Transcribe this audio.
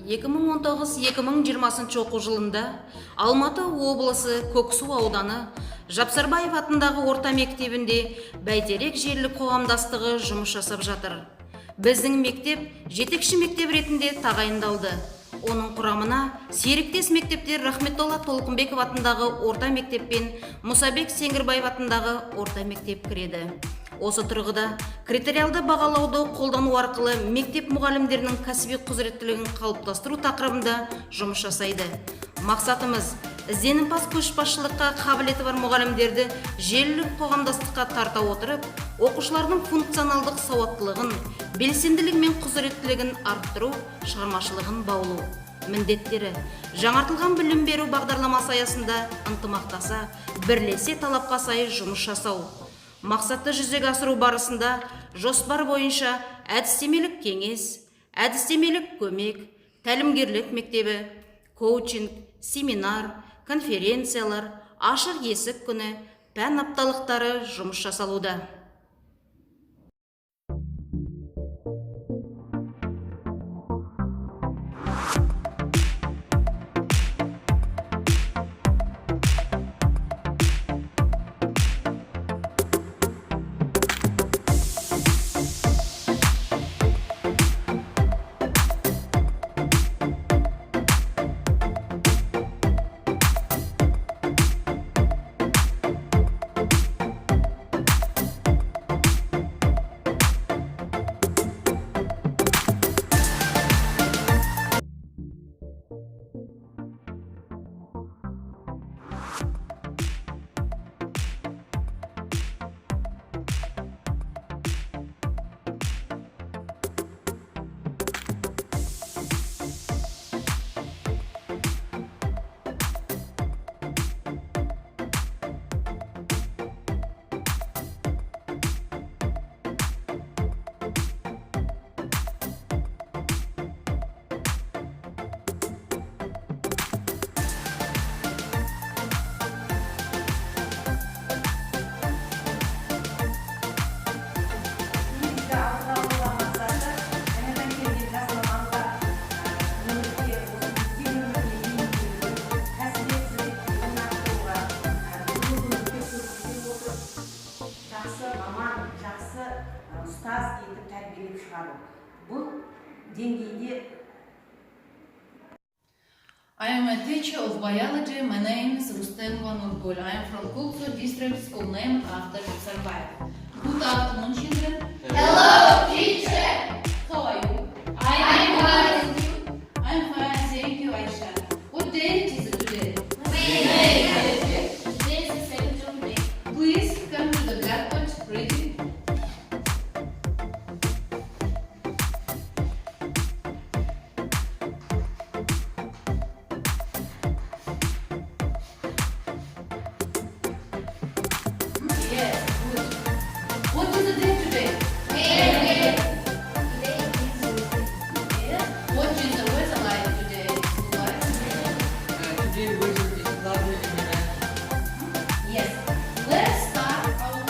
2019-2020 оқу жылында Алматы облысы Көксу ауданы Жапсарбаев атындағы орта мектебінде бәйтерек желілік қоғамдастығы жұмыс жасап жатыр. Біздің мектеп жетекші мектеп ретінде тағайындалды. Оның құрамына серіктес мектептер Рахметолла Толқынбеков атындағы орта мектеп пен Мұсабек Сеңгірбаев атындағы орта мектеп кіреді. Осы тұрғыда критериалды бағалауды қолдану арқылы мектеп мұғалімдерінің кәсіби құзыреттілігін қалыптастыру тақырыбында жұмыс жасайды. Мақсатымыз ізденімпаз көшбасшылыққа қабілеті бар мұғалімдерді желілік қоғамдастыққа тарта отырып, оқушылардың функционалдық сауаттылығын, белсенділігі мен құзыреттілігін арттыру, шығармашылығын баулу. Міндеттері: жаңартылған білім беру бағдарламасы аясында ынтымақтаса, бірлесе талапқа сай жұмыс жасау. Мақсатты жүзеге асыру барысында жоспар бойынша әдістемелік кеңес, әдістемелік көмек, тәлімгерлік мектебі, коучинг, семинар, конференциялар, ашық есік күні, пән апталықтары жұмыс жасалуда. Ұстаз етіп тәрбиелеп шығару. Бұл деңгейде. I am a teacher of biology. My name is Rustem Van Urgul. I am from Kulsu district, school named after Japsarbayev. Good afternoon, children. Hello, teacher. How are you? I am fine. I am fine, thank you, Aisha. What day it is today? Wednesday. Today is the 7th of May. Please come to the blackboard reading. Yes, good. What is the day today? Wednesday. Today is Wednesday. Yes. What is the weather like today? Today weather is lovely and nice. Yes. Let's start our